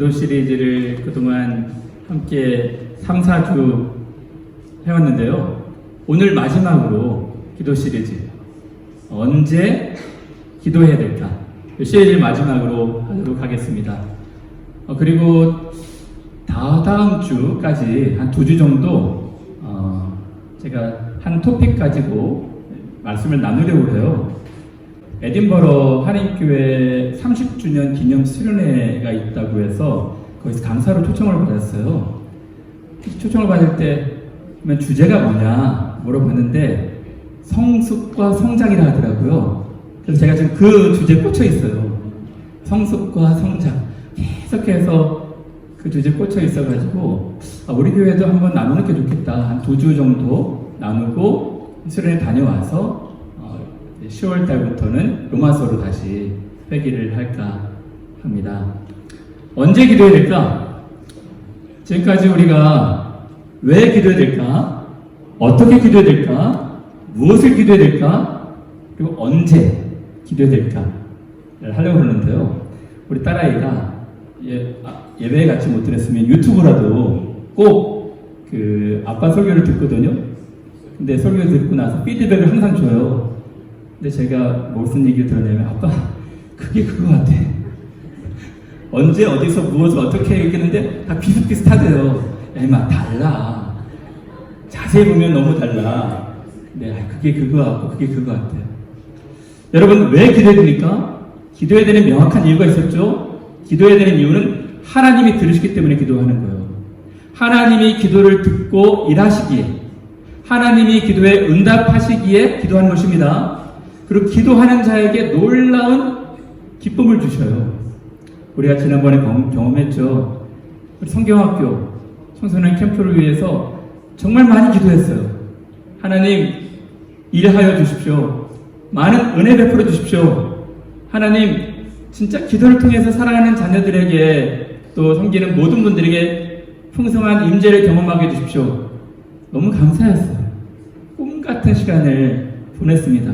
기도 시리즈를 그동안 함께 3, 4주 해왔는데요. 오늘 마지막으로 기도 시리즈 언제 기도해야 될까? 시리즈 마지막으로 하도록 하겠습니다. 그리고 다음 주까지 한 2주 정도 제가 한 토픽 가지고 말씀을 나누려고 해요. 에딘버러 한인교회 30주년 기념 수련회가 있다고 해서 거기서 강사로 초청을 받았어요. 초청을 받을 때 주제가 뭐냐 물어봤는데 성숙과 성장이라 하더라고요. 그래서 제가 지금 그 주제에 꽂혀 있어요. 성숙과 성장. 계속해서 그 주제에 꽂혀 있어가지고 우리 교회도 한번 나누는 게 좋겠다. 한 2주 정도 나누고 수련회 다녀와서 10월 달부터는 로마서로 다시 회귀를 할까 합니다. 언제 기도해야 될까? 지금까지 우리가 왜 기도해야 될까? 어떻게 기도해야 될까? 무엇을 기도해야 될까? 그리고 언제 기도해야 될까를 하려고 그러는데요. 우리 딸아이가 예배에 같이 못 들었으면 유튜브라도 꼭 그 아빠 설교를 듣거든요. 근데 설교 듣고 나서 피드백을 항상 줘요. 근데 제가 무슨 얘기를 들었냐면 아빠 그게 그거 같아. 언제 어디서 무엇을 어떻게 얘기했는데 다 비슷비슷하대요. 야 임마 달라. 자세히 보면 너무 달라. 네, 그게 그거 같고 그게 그거 같아요. 여러분 왜 기도해야 됩니까? 기도해야 되는 명확한 이유가 있었죠. 기도해야 되는 이유는 하나님이 들으시기 때문에 기도하는 거예요. 하나님이 기도를 듣고 일하시기에, 하나님이 기도에 응답하시기에 기도하는 것입니다. 그리고 기도하는 자에게 놀라운 기쁨을 주셔요. 우리가 지난번에 경험했죠. 우리 성경학교 청소년 캠프를 위해서 정말 많이 기도했어요. 하나님 일하여 주십시오. 많은 은혜 베풀어 주십시오. 하나님 진짜 기도를 통해서 사랑하는 자녀들에게 또 섬기는 모든 분들에게 풍성한 임재를 경험하게 해주십시오. 너무 감사했어요. 꿈 같은 시간을 보냈습니다.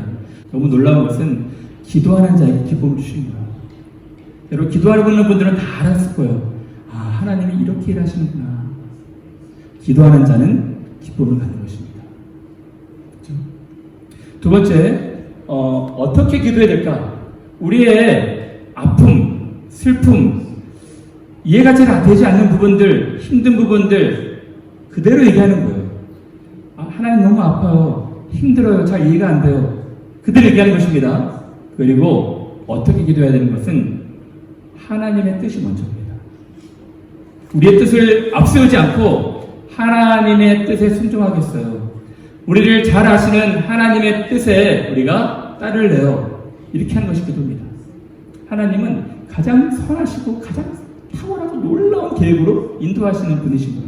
너무 놀라운 것은 기도하는 자에게 기쁨을 주시는 거예요. 여러분 기도하는 분들은 다 알았을 거예요. 아 하나님이 이렇게 일하시는구나. 기도하는 자는 기쁨을 갖는 것입니다. 그렇죠? 두 번째 어떻게 기도해야 될까? 우리의 아픔, 슬픔, 이해가 잘 되지 않는 부분들, 힘든 부분들 그대로 얘기하는 거예요. 하나님 너무 아파요. 힘들어요. 잘 이해가 안 돼요. 그대로 얘기하는 것입니다. 그리고 어떻게 기도해야 되는 것은 하나님의 뜻이 먼저입니다. 우리의 뜻을 앞세우지 않고 하나님의 뜻에 순종하겠어요. 우리를 잘 아시는 하나님의 뜻에 우리가 따를래요. 이렇게 하는 것이 기도입니다. 하나님은 가장 선하시고 가장 탁월하고 놀라운 계획으로 인도하시는 분이십니다.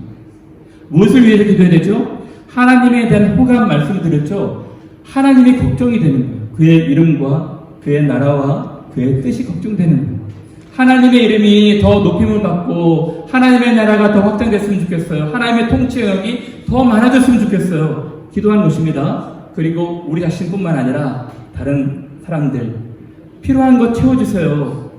무엇을 위해서 기도해야 되죠? 하나님에 대한 호감 말씀을 드렸죠. 하나님이 걱정이 되는 거예요. 그의 이름과 그의 나라와 그의 뜻이 걱정되는 거예요. 하나님의 이름이 더 높임을 받고 하나님의 나라가 더 확장됐으면 좋겠어요. 하나님의 통치 영역이 더 많아졌으면 좋겠어요. 기도하는 것입니다. 그리고 우리 자신뿐만 아니라 다른 사람들 필요한 것 채워주세요.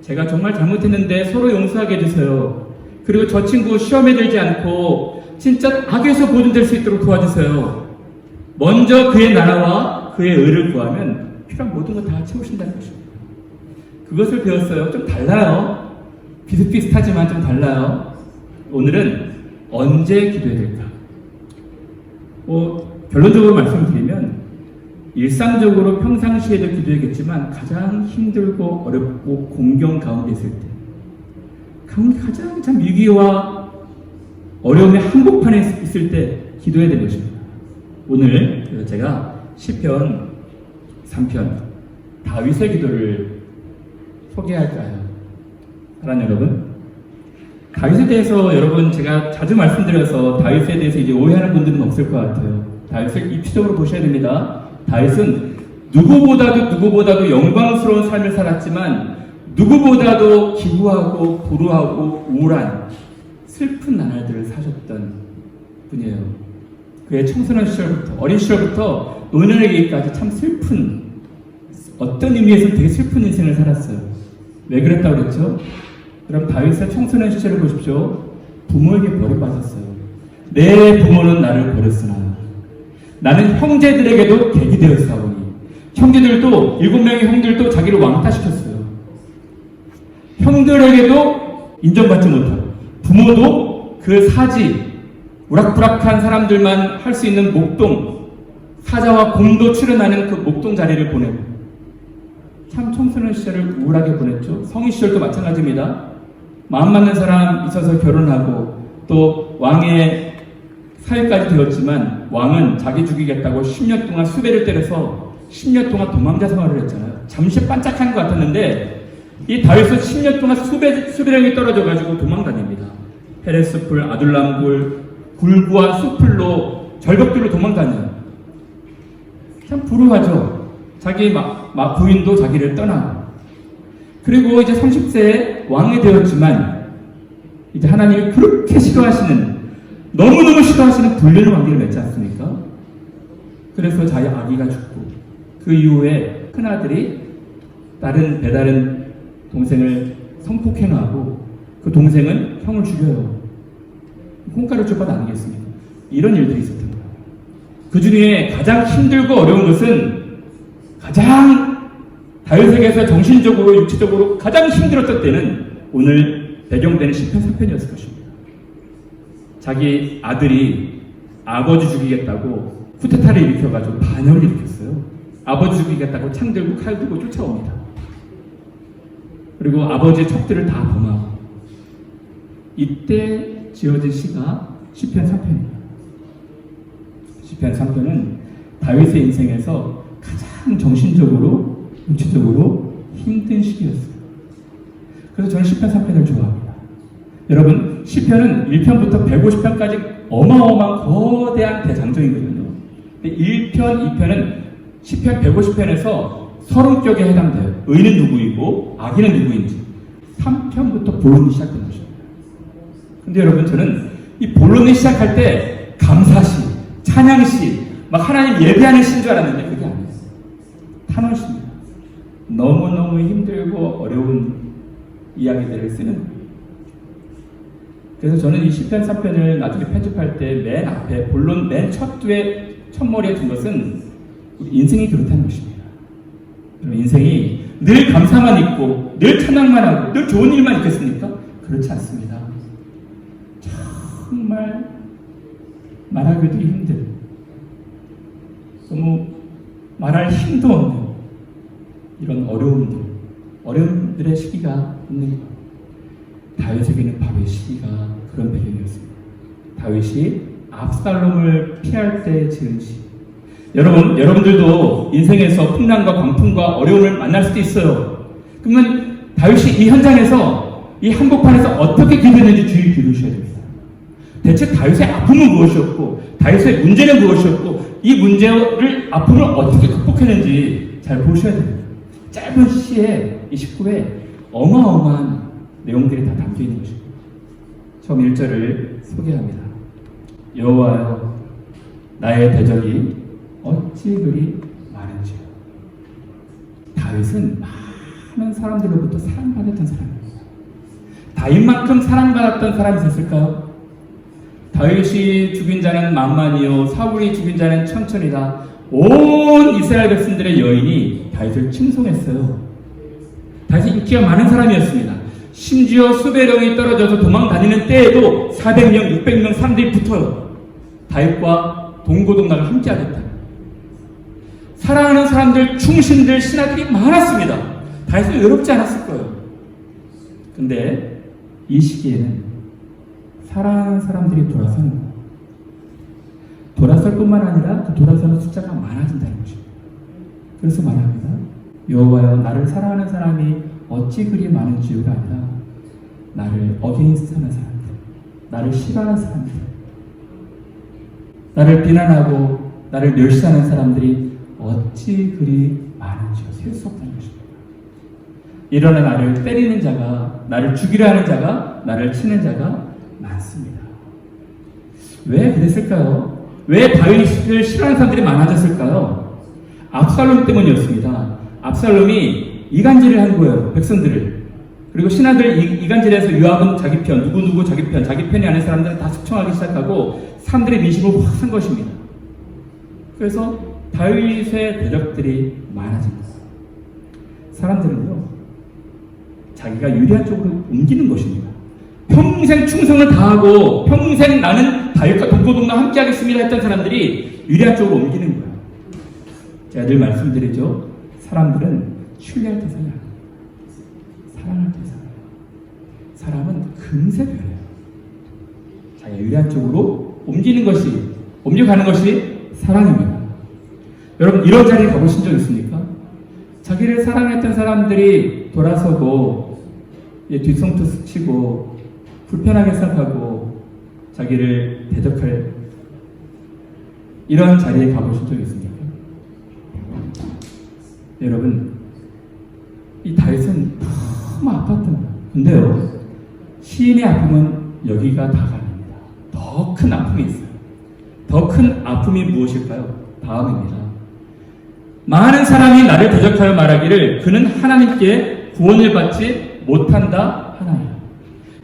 제가 정말 잘못했는데 서로 용서하게 해주세요. 그리고 저 친구 시험에 들지 않고 진짜 악에서 보존될 수 있도록 도와주세요. 먼저 그의 나라와 그의 의를 구하면 필요한 모든 것 다 채우신다는 것입니다. 그것을 배웠어요. 좀 달라요. 비슷비슷하지만 좀 달라요. 오늘은 언제 기도해야 될까? 결론적으로 말씀드리면 일상적으로 평상시에도 기도해야겠지만 가장 힘들고 어렵고 공경 가운데 있을 때 가장 참 위기와 어려움의 한복판에 있을 때 기도해야 되는 것입니다. 오늘 그래서 제가 시편 3편 다윗의 기도를 소개할까요? 사랑하는 여러분, 다윗에 대해서 여러분 제가 자주 말씀드려서 다윗에 대해서 이제 오해하는 분들은 없을 것 같아요. 다윗을 입시적으로 보셔야 됩니다. 다윗은 누구보다도 영광스러운 삶을 살았지만 누구보다도 기구하고 불우하고 우울한 슬픈 나날들을 사셨던 분이에요. 그의 청소년 시절부터 어린 시절부터 노년에게까지 참 슬픈 어떤 의미에서 되게 슬픈 인생을 살았어요. 왜 그랬다고 그랬죠? 그럼 다윗의 청소년 시절을 보십시오. 부모에게 버림받았어요. 내 부모는 나를 버렸으나 나는 형제들에게도 객이 되었사오니. 형제들도 7명의 형들도 자기를 왕따시켰어요. 형들에게도 인정받지 못하고 부모도 그 사지 우락부락한 사람들만 할 수 있는 목동 사자와 곰도 출연하는 그 목동 자리를 보내고 참 청소년 시절을 우울하게 보냈죠. 성인 시절도 마찬가지입니다. 마음 맞는 사람 있어서 결혼하고 또 왕의 사위까지 되었지만 왕은 자기 죽이겠다고 10년 동안 수배를 때려서 10년 동안 도망자 생활을 했잖아요. 잠시 반짝한 것 같았는데 이 다윗은 10년 동안 수배령이 떨어져가지고 도망다닙니다. 헤레스풀, 아둘람굴, 굴구와 수풀로 절벽들로 도망다녀요. 참 불우하죠. 자기 부인도 자기를 떠나고. 그리고 이제 30세에 왕이 되었지만 이제 하나님이 그렇게 싫어하시는 너무너무 싫어하시는 불륜의 관계를 맺지 않습니까? 그래서 자기 아기가 죽고 그 이후에 큰아들이 배다른 동생을 성폭행하고 그 동생은 형을 죽여요. 콩가루 쫓아 나누겠습니다. 이런 일들이 있었던 거예요. 그 중에 가장 힘들고 어려운 것은 가장 다윗에게서 정신적으로 육체적으로 가장 힘들었던 때는 오늘 배경되는 시편 3편이었을 것입니다. 자기 아들이 아버지 죽이겠다고 쿠데타를 일으켜가지고 반역을 일으켰어요. 아버지 죽이겠다고 창 들고 칼 들고 쫓아옵니다. 그리고 아버지의 척들을 다 범하고 이때 지어진 시가 시편 3편입니다. 시편 3편은 다윗의 인생에서 가장 정신적으로 육체적으로 힘든 시기였어요. 그래서 저는 시편 3편을 좋아합니다. 여러분 시편은 1편부터 150편까지 어마어마한 거대한 대장정이거든요. 근데 1편, 2편은 시편 150편에서 서론격에 해당돼요. 의는 누구이고 악인은 누구인지. 3편부터 본론이 시작된 것입니다. 근데 여러분 저는 이 본론이 시작할 때 감사시, 찬양시, 막 하나님 예배하는 시인 줄 알았는데 그게 아니에요. 탄원시입니다. 너무너무 힘들고 어려운 이야기들을 쓰는 거예요. 그래서 저는 이 시편 3편을 나중에 편집할 때 맨 앞에 본론 맨 첫 머리에 둔 것은 우리 인생이 그렇다는 것입니다. 인생이 늘 감사만 있고 늘 찬양만 하고 늘 좋은 일만 있겠습니까? 그렇지 않습니다. 정말 말하기도 힘든 너무 말할 힘도 없는 이런 어려움들의 시기가 있는 것. 다윗에게는 바로의 시기가 그런 배경이었습니다. 다윗이 압살롬을 피할 때 지은 시. 여러분들도 인생에서 풍랑과 광풍과 어려움을 만날 수도 있어요. 그러면 다윗이 이 현장에서 이 한복판에서 어떻게 기도했는지 주의 기도하셔야 됩니다. 대체 다윗의 아픔은 무엇이었고 다윗의 문제는 무엇이었고 이 문제를 아픔을 어떻게 극복했는지 잘 보셔야 됩니다. 짧은 시에 이 19회 어마어마한 내용들이 다 담겨있는 것입니다. 처음 1절을 소개합니다. 여호와여 나의 대적이 어찌 그리 많은지요. 다윗은 많은 사람들로부터 사랑받았던 사람입니다. 다윗만큼 사랑받았던 사람이 있었을까요? 다윗이 죽인 자는 만만이요 사울이 죽인 자는 천천이다. 온 이스라엘 백성들의 여인이 다윗을 칭송했어요. 다윗이 인기가 많은 사람이었습니다. 심지어 수배령이 떨어져서 도망 다니는 때에도 400명, 600명 사람들이 붙어요. 다윗과 동고동락을 함께 하겠다. 사랑하는 사람들, 충신들, 신하들이 많았습니다. 다윗은 외롭지 않았을 거예요. 근데 이 시기에는 사랑하는 사람들이 돌아서는 거예요. 돌아설 뿐만 아니라 그 돌아서는 숫자가 많아진다는 것입니다. 그래서 말합니다. 여호와여 나를 사랑하는 사람이 어찌 그리 많은지요가 아니라 나를 어게인스트 하는 사람들, 나를 싫어하는 사람들, 나를 비난하고 나를 멸시하는 사람들이 어찌 그리 많은지요. 셀 수 없다는 것입니다. 이러나 나를 때리는 자가, 나를 죽이려 하는 자가, 나를 치는 자가 많습니다. 왜 그랬을까요? 왜 다윗을 싫어하는 사람들이 많아졌을까요? 압살롬 때문이었습니다. 압살롬이 이간질을 한 거예요. 백성들을. 그리고 신하들 이간질에서 요압은 자기 편, 누구 자기 편, 자기 편이 아닌 사람들은 다 숙청하기 시작하고 사람들의 민심을 확 산 것입니다. 그래서 다윗의 대적들이 많아집니다. 사람들은요, 자기가 유리한 쪽으로 옮기는 것입니다. 평생 충성을 다하고 평생 나는 다윗과 동고동락 함께 하겠습니다 했던 사람들이 유리한 쪽으로 옮기는 거예요. 제가 늘 말씀드리죠. 사람들은 신뢰할 때 살아요. 사랑할 때 살아요. 사람은 금세 변해요. 자기가 유리한 쪽으로 옮겨가는 것이 사랑입니다. 여러분, 이런 자리에 가보신 적 있습니까? 자기를 사랑했던 사람들이 돌아서고 뒤통수 치고 불편하게 생각하고 자기를 대적할 이런 자리에 가보신 적 있습니까? 여러분, 이 다윗은 너무 아팠던 거예요. 근데요, 시인의 아픔은 여기가 다가 아닙니다. 더 큰 아픔이 있어요. 더 큰 아픔이 무엇일까요? 다음입니다. 많은 사람이 나를 대적하여 말하기를 그는 하나님께 구원을 받지 못한다 하나요.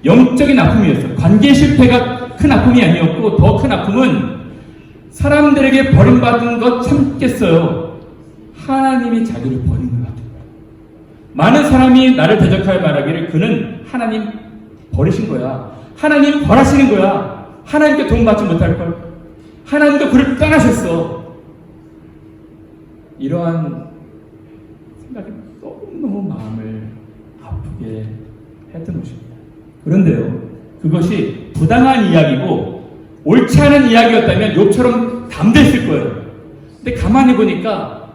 영적인 아픔이었어요. 관계 실패가 큰 아픔이 아니었고, 더 큰 아픔은 사람들에게 버림받은 것 참겠어요. 하나님이 자기를 버린 것 같아요. 많은 사람이 나를 대적하여 말하기를 그는 하나님 버리신 거야. 하나님 벌하시는 거야. 하나님께 도움 받지 못할 걸. 하나님도 그를 떠나셨어. 이러한 생각이 너무너무 마음을 아프게 했던 것입니다. 그런데요, 그것이 부당한 이야기고 옳지 않은 이야기였다면 욥처럼 담대했을 거예요. 근데 가만히 보니까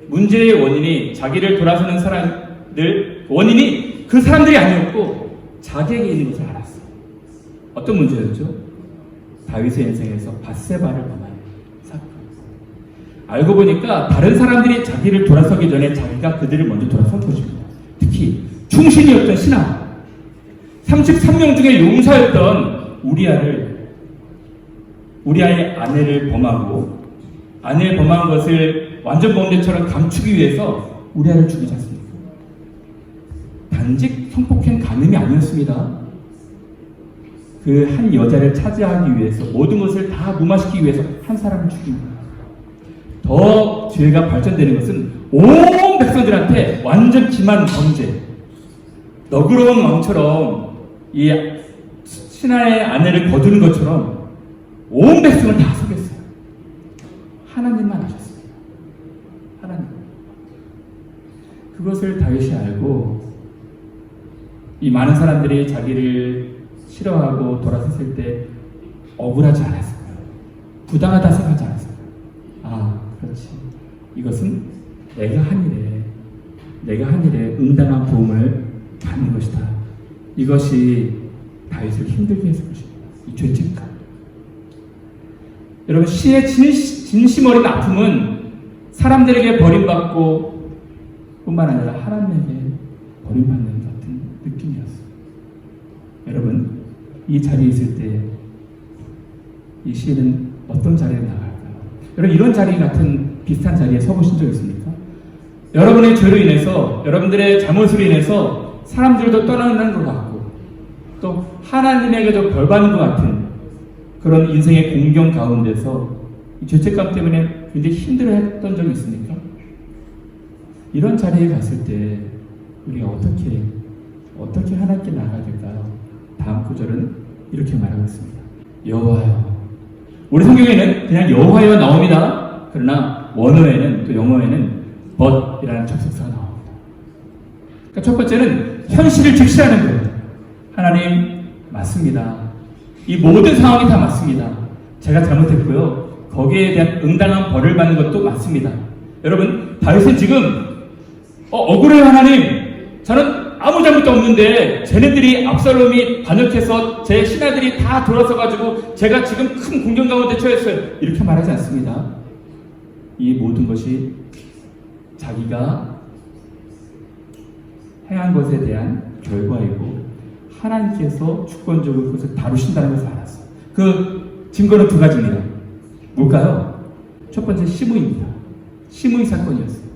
문제의 원인이 자기를 돌아서는 사람들, 원인이 그 사람들이 아니었고 자기에게 있는 것을 알았어요. 어떤 문제였죠? 다윗의 인생에서 밧세바를 만난 사건. 알고 보니까 다른 사람들이 자기를 돌아서기 전에 자기가 그들을 먼저 돌아선 것입니다. 특히 충신이었던 신하, 33명 중에 용사였던 우리아의 아내를 범하고, 아내를 범한 것을 완전 범죄처럼 감추기 위해서 우리아를 죽이지 않습니까? 단지 성폭행 간음이 아니었습니다. 그 한 여자를 차지하기 위해서, 모든 것을 다 무마시키기 위해서 한 사람을 죽입니다. 더 죄가 발전되는 것은 온 백성들한테 완전 기만 범죄, 너그러운 왕처럼 이 신하의 아내를 거두는 것처럼 온 백성을 다 속였어요. 하나님만 아셨습니다. 하나님. 그것을 다윗이 알고 이 많은 사람들이 자기를 싫어하고 돌아섰을 때 억울하지 않았어요. 부당하다 생각하지 않았어요. 아, 그렇지. 이것은 내가 한 일에 응당한 보응을 받는 것이다. 이것이 다윗을 힘들게 했을 것입니다. 이 죄책감. 여러분, 시의 진심 어린 아픔은 사람들에게 버림받고 뿐만 아니라 하나님에게 버림받는 같은 느낌이었어요. 여러분, 이 자리에 있을 때 이 시인은 어떤 자리에 나갈까요? 여러분, 이런 자리 같은 비슷한 자리에 서보신 적 있습니까? 여러분의 죄로 인해서, 여러분들의 잘못으로 인해서 사람들도 떠나는 것 같고 또 하나님에게도 벌받는 것 같은 그런 인생의 공경 가운데서 이 죄책감 때문에 굉장히 힘들어했던 적이 있습니까? 이런 자리에 갔을 때 우리가 어떻게 하나님께 나아가야 될까요? 다음 구절은 이렇게 말하고 있습니다. 여호와여. 우리 성경에는 그냥 여호와여 나옵니다. 그러나 원어에는, 또 영어에는 but이라는 접속사가 나옵니다. 그러니까 첫 번째는 현실을 직시하는 거예요. 하나님, 맞습니다. 이 모든 상황이 다 맞습니다. 제가 잘못했고요. 거기에 대한 응당한 벌을 받는 것도 맞습니다. 여러분, 다윗은 지금 억울해요. 하나님, 저는 아무 잘못도 없는데 쟤네들이 압살롬이 반역해서 제 신하들이 다 돌아서가지고 제가 지금 큰 공경 가운데 처했어요. 이렇게 말하지 않습니다. 이 모든 것이 자기가 행한 것에 대한 결과이고 하나님께서 주권적으로 그것을 다루신다는 것을 알았어요. 그 증거는 두 가지입니다. 뭘까요? 첫 번째, 시므이입니다. 시므이 사건이었어요.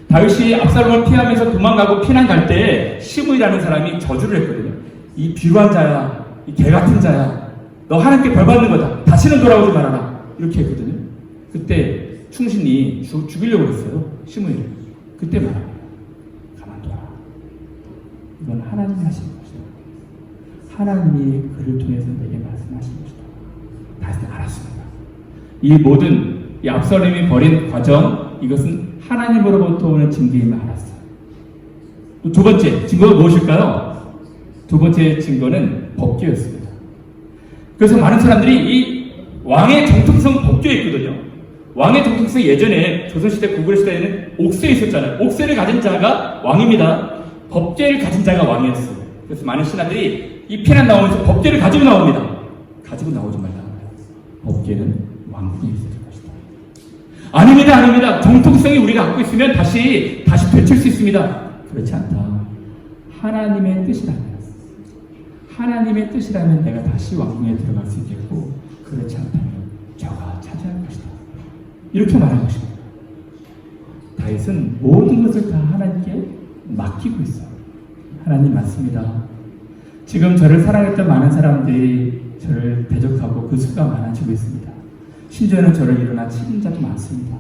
다윗이 압살롬을 피하면서 도망가고 피난 갈 때 시므이라는 사람이 저주를 했거든요. 이 비루한 자야, 이 개 같은 자야, 너 하나님께 벌 받는 거다. 다시는 돌아오지 말아라. 이렇게 했거든요. 그때 충신이 죽이려고 했어요. 시므이를. 그때 말합니다. 가만둬라. 이건 하나님이 하신 것이다. 하나님이 그를 통해서 내게 말씀하신 것이다. 다시 알았습니다. 이 모든 이 압살롬이 벌인 과정, 이것은 하나님으로부터 오는 징계임을 알았어요. 두 번째 증거가 무엇일까요? 두 번째 증거는 법궤였습니다. 그래서 많은 사람들이 이 왕의 정통성 법궤에 있거든요. 왕의 정통성 예전에 조선시대 구글시대에는 옥새 있었잖아요. 옥새를 가진 자가 왕입니다. 법궤를 가진 자가 왕이었어요. 그래서 많은 신하들이 이 피난 나오면서 법궤를 가지고 나옵니다. 가지고 나오지 말라. 법궤는 왕궁에 있을 것이다. 아닙니다, 아닙니다. 정통성이 우리가 갖고 있으면 다시 되칠 수 있습니다. 그렇지 않다. 하나님의 뜻이라면 내가 다시 왕궁에 들어갈 수 있겠고, 그렇지 않다면 저가 차지할 것이다. 이렇게 말한 것입니다. 다윗은 모든 것을 다 하나님께 맡기고 있어요. 하나님 맞습니다. 지금 저를 사랑했던 많은 사람들이 저를 대적하고 그 수가 많아지고 있습니다. 심지어는 저를 일어난 친자도 많습니다.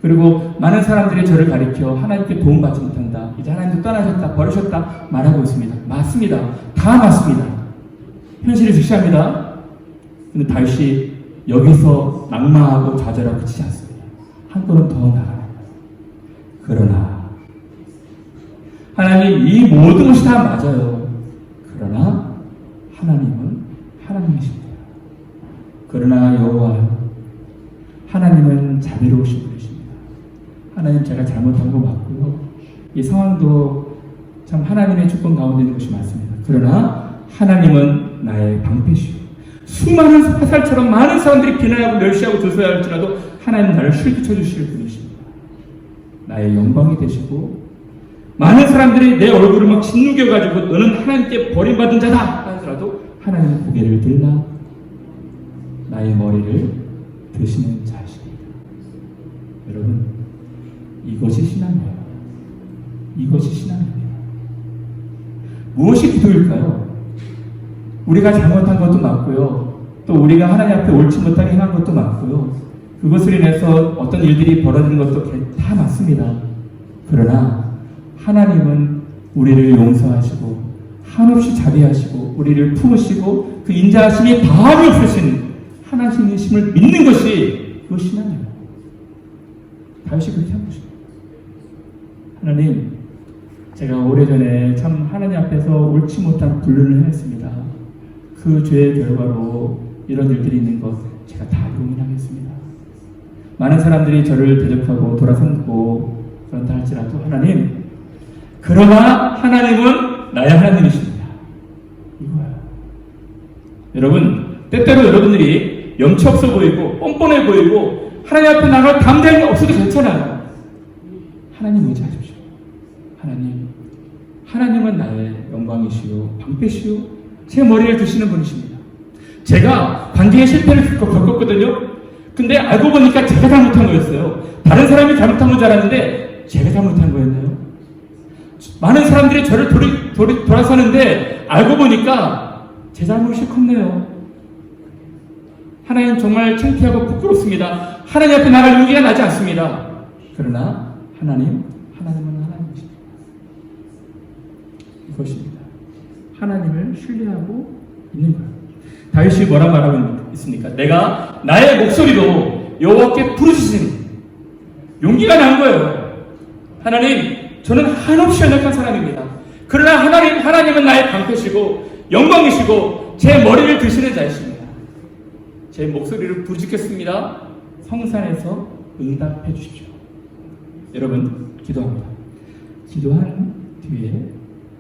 그리고 많은 사람들이 저를 가리켜 하나님께 도움받지 못한다. 이제 하나님도 떠나셨다, 버리셨다 말하고 있습니다. 맞습니다. 다 맞습니다. 현실을 직시합니다. 근데 다윗이 여기서 낙마하고 좌절하고 그치지 않습니다. 한 걸음 더 나아갑니다. 그러나 하나님 이 모든 것이 다 맞아요. 그러나 하나님은 하나님이십니다. 그러나 여호와여, 하나님은 자비로우신 분이십니다. 하나님, 제가 잘못한 거 맞고요. 이 상황도 참 하나님의 주권 가운데 있는 것이 맞습니다. 그러나 하나님은 나의 방패시오. 수많은 화살처럼 많은 사람들이 비난하고 멸시하고 조소해야 할지라도 하나님 나를 쉴드쳐 주실 분이십니다. 나의 영광이 되시고, 많은 사람들이 내 얼굴을 막 짓누겨가지고 너는 하나님께 버림받은 자다 하더라도 하나님은 고개를 들라 나의 머리를 드시는 자이십니다. 여러분, 이것이 신앙이에요. 이것이 신앙입니다. 무엇이 기도일까요? 우리가 잘못한 것도 맞고요. 또 우리가 하나님 앞에 옳지 못하게 행한 것도 맞고요. 그것을 인해서 어떤 일들이 벌어지는 것도 다 맞습니다. 그러나 하나님은 우리를 용서하시고 한없이 자비하시고 우리를 품으시고 그 인자하심이 다함이 없으신 하나님이심을 믿는 것이 그 신앙이에요. 다윗이 그렇게 한 것입니다. 하나님, 제가 오래전에 참 하나님 앞에서 옳지 못한 불륜을 했습니다. 그 죄의 결과로 이런 일들이 있는 것 제가 다 용인하겠습니다. 많은 사람들이 저를 대적하고 돌아섰고 그런다 할지라도 하나님, 그러나 하나님은 나의 하나님이십니다. 이거예요. 여러분, 때때로 여러분들이 염치 없어 보이고 뻔뻔해 보이고 하나님 앞에 나갈 담대함이 없어도 괜찮아요. 하나님 의지하십시오. 하나님은 나의 영광이시오, 방패시오, 제 머리를 드시는 분이십니다. 제가 관계의 실패를 겪었거든요. 근데 알고 보니까 제가 잘못한 거였어요. 다른 사람이 잘못한 건 줄 알았는데 제가 잘못한 거였네요. 많은 사람들이 저를 돌아서는데 알고 보니까 제 잘못이 컸네요. 하나님 정말 창피하고 부끄럽습니다. 하나님 앞에 나갈 용기가 나지 않습니다. 그러나 하나님은 하나님이십니다. 이것입니다. 하나님을 신뢰하고 있는 거예요. 다윗이 뭐라 말하고 있습니까? 내가 나의 목소리로 여호와께 부르짖으니 용기가 난 거예요. 하나님, 저는 한없이 연약한 사람입니다. 그러나 하나님은 나의 방패시고 영광이시고 제 머리를 드시는 자이십니다. 제 목소리를 부르짖겠습니다. 성산에서 응답해 주십시오. 여러분, 기도합니다. 기도한 뒤에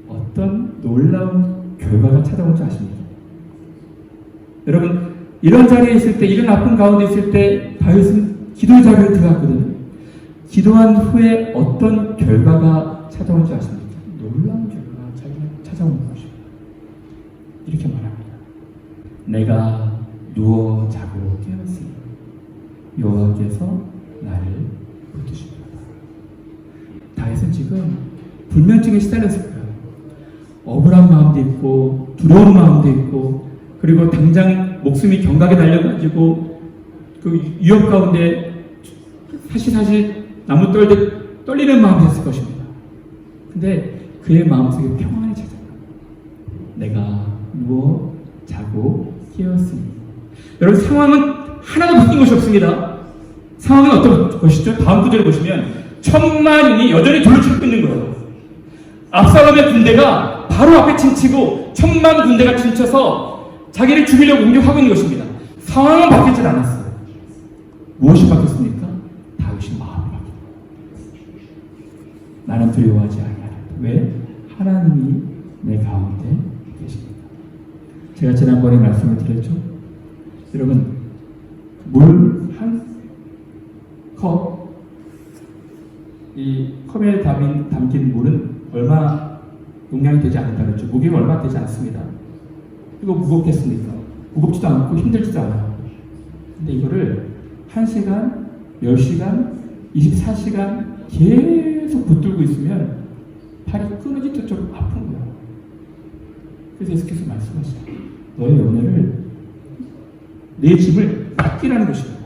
어떤 놀라운 결과가 찾아온지 아십니까? 여러분, 이런 자리에 있을 때, 이런 아픔 가운데 있을 때 다윗은 기도의 자리를 들어갔거든요. 기도한 후에 어떤 결과가 찾아온지 아십니까? 놀라운 결과가 찾아오는 것입니다. 이렇게 말합니다. 내가 누워 자고 깨었으니 여호와께서 나를 붙드십니다. 지금 불면증에 시달렸을 거예요. 억울한 마음도 있고 두려운 마음도 있고 그리고 당장 목숨이 경각에 달려가지고 그 위협 가운데 사실 나무 떨듯 떨리는 마음이 있을 것입니다. 근데 그의 마음속에 평안이 찾아요. 내가 누워 자고 깨었으니. 여러분 상황은 하나도 바뀐 것이 없습니다. 상황은 어떤 것이죠? 다음 구절을 보시면 천만인이 여전히 돌을 찾고 있는 거예요. 압살롬의 군대가 바로 앞에 침치고 천만 군대가 침쳐서 자기를 죽이려고 공격하고 있는 것입니다. 상황은 바뀌지 않았어요. 무엇이 바뀌었습니까? 다윗이 마음이 바뀌었어요. 나는 두려워하지 아니하리라. 왜? 하나님이 내 가운데 계십니다. 제가 지난번에 말씀을 드렸죠. 여러분 물 한 컵, 이 컵에 담긴 물은 얼마 용량이 되지 않는다 그랬죠. 무게가 얼마 되지 않습니다. 이거 무겁겠습니까? 무겁지도 않고 힘들지도 않아요. 근데 이거를 1시간, 10시간, 24시간 계속 붙들고 있으면 팔이 끊어지도록 아픈 거예요. 그래서 예수께서 말씀하시죠. 너의 연애를 내 짐을 맡기라는 것입니다.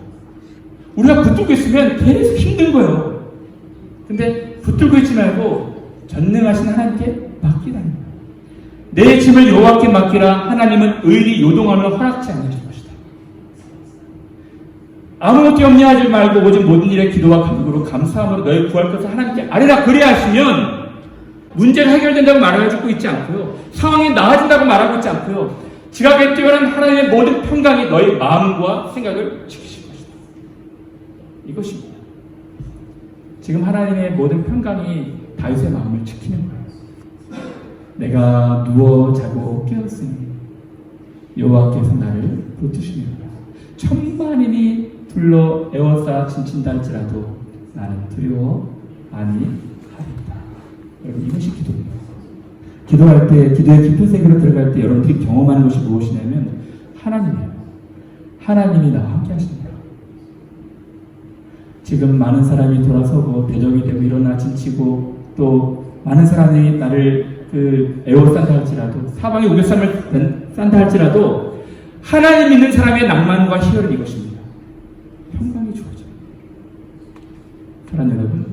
우리가 붙들고 있으면 계속 힘든 거예요. 근데 붙들고 있지 말고 전능하신 하나님께 맡기라는 거예요. 내 짐을 여호와께 맡기라. 하나님은 의리 요동함을 허락지 않으실 것이다. 아무것도 염려하지 말고 오직 모든 일에 기도와 간구로 감사함으로 너희 구할 것을 하나님께 아뢰라. 그래야 하시면 문제가 해결된다고 말하고 있지 않고요. 상황이 나아진다고 말하고 있지 않고요. 지각에 뛰어난 하나님의 모든 평강이 너희 마음과 생각을 지키실 것이다. 이것입니다. 지금 하나님의 모든 평강이 다윗의 마음을 지키는 거예요. 내가 누워 자고 깨었으니 여호와께서 나를 붙드시느니라. 천만인이 둘러 에워싸 진친다 할지라도 나는 두려워 아니하리다. 여러분 이것이 기도입니다. 기도할 때, 기도의 깊은 세계로 들어갈 때 여러분들이 경험하는 것이 무엇이냐면 하나님이에요. 하나님이 나와 함께 하십니다. 지금 많은 사람이 돌아서고 대적이 되고 일어나 진치고 또 많은 사람이 나를 에워싼다 할지라도 사방에 우겨쌈을 싼다 할지라도 하나님 믿는 사람의 낭만과 희열은 이것입니다. 평강이 주어져요. 사랑하는 여러분,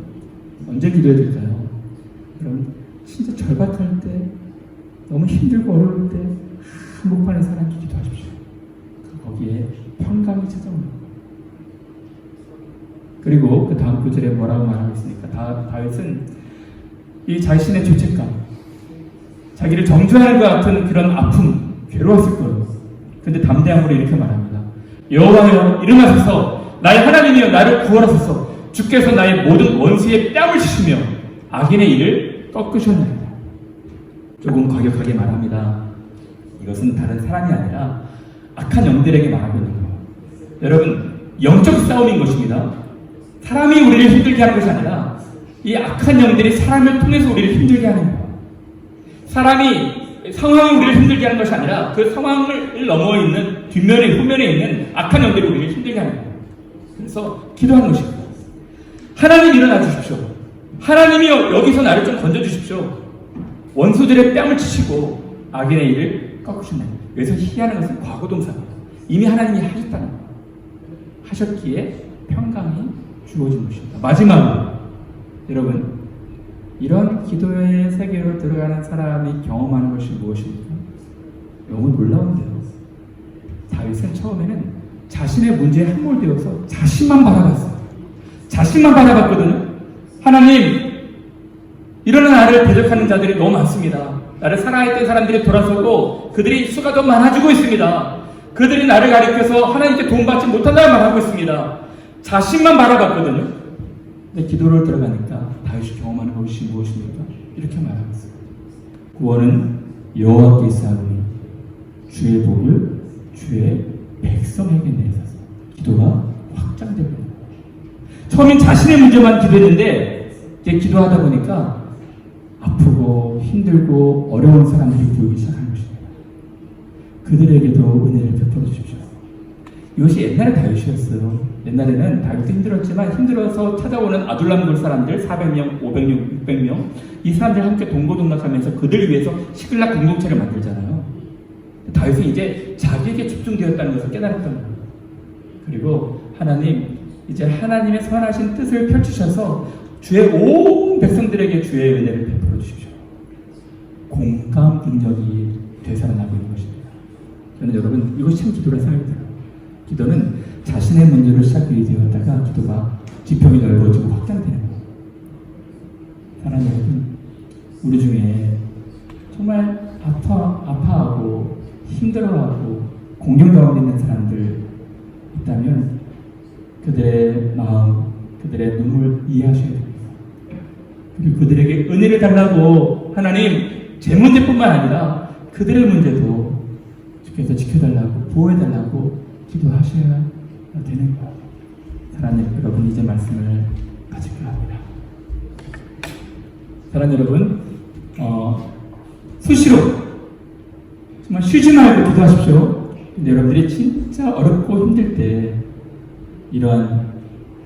언제 기도해야 될까요? 여러분 진짜 절박할 때, 너무 힘들고 어려울 때 한복판에 사람께 기도하십시오. 거기에 평강이 찾아옵니다. 그리고 그 다음 구절에 뭐라고 말하고 있습니까? 다윗은 이 자신의 죄책감, 자기를 정죄하는 것 같은 그런 아픔, 괴로웠을 거예요. 근데 담대함으로 이렇게 말합니다. 여호와여 일어나소서, 나의 하나님이여 나를 구원하소서. 주께서 나의 모든 원수의 뺨을 치시며 악인의 일을 꺾으셨나이다. 조금 과격하게 말합니다. 이것은 다른 사람이 아니라 악한 영들에게 말하고 있는 거예요. 여러분, 영적 싸움인 것입니다. 사람이 우리를 힘들게 하는 것이 아니라 이 악한 영들이 사람을 통해서 우리를 힘들게 하는 거예요. 상황이 우리를 힘들게 하는 것이 아니라 그 상황을 넘어 있는 뒷면에 후면에 있는 악한 영들이 우리를 힘들게 하는 거예요. 그래서 기도하는 것입니다. 하나님 일어나 주십시오. 하나님이 여기서 나를 좀 건져주십시오. 원수들의 뺨을 치시고 악인의 일을 꺾으신다. 여기서 희하는 것은 과거동사입니다. 이미 하나님이 하셨다는 거예요. 하셨기에 평강이 주어진 것입니다. 마지막으로 여러분, 이런 기도의 세계로 들어가는 사람이 경험하는 것이 무엇입니까? 너무 놀라운데요. 다윗은 처음에는 자신의 문제에 함몰되어서 자신만 바라봤어요. 자신만 바라봤거든요. 하나님, 일어나 나를 대적하는 자들이 너무 많습니다. 나를 사랑했던 사람들이 돌아서고 그들이 수가 더 많아지고 있습니다. 그들이 나를 가리켜서 하나님께 도움받지 못한다고 말하고 있습니다. 자신만 바라봤거든요. 근데 기도를 들어가니까 다윗이 경험하는 것이 무엇입니까? 이렇게 말하고 있습니다. 구원은 여호와께 있사오니 주의 복을 주의 백성에게 내리소서. 기도가 확장되고 있는 거예요. 처음엔 자신의 문제만 기도했는데 이제 기도하다 보니까 아프고 힘들고 어려운 사람들이 보이기 시작한 것입니다. 그들에게도 은혜를 베풀어 주십시오. 이것이 옛날의 다윗이었어요. 옛날에는 다윗도 힘들었지만 힘들어서 찾아오는 아둘람 굴 사람들 400명, 500명, 600명 이 사람들 함께 동고동락하면서 그들 위해서 시클락 공동체를 만들잖아요. 다윗은 이제 자기에게 집중되었다는 것을 깨달았던 거예요. 그리고 하나님, 이제 하나님의 선하신 뜻을 펼치셔서 주의 온 백성들에게 주의 은혜를 베풀어 주십시오. 공감 능력이 되살아나고 있는 것입니다. 저는 여러분 이것이 참 기도라 생각이 들어요. 기도는 자신의 문제로 시작이 되었다가 기도가 지평이 넓어지고 확장되는 거예요. 사랑하는 여러분, 우리 중에 정말 아파하고 힘들어하고 공경 가운데 있는 사람들 있다면 그들의 마음, 그들의 눈물 이해하셔야 됩니다. 그리고 그들에게 은혜를 달라고 하나님 제 문제뿐만 아니라 그들의 문제도 주께서 지켜달라고 보호해달라고 기도하셔야 되는 거예요. 사랑하는 여러분, 이제 말씀을 가질까 합니다. 사랑하는 여러분, 수시로 정말 쉬지 말고 기도하십시오. 근데 여러분들이 진짜 어렵고 힘들 때 이러한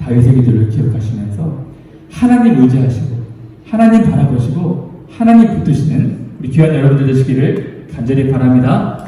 다윗의 기도를 기억하시면서 하나님 의지하시고 하나님 바라보시고 하나님 붙드시는 우리 귀한 여러분들 되시기를 간절히 바랍니다.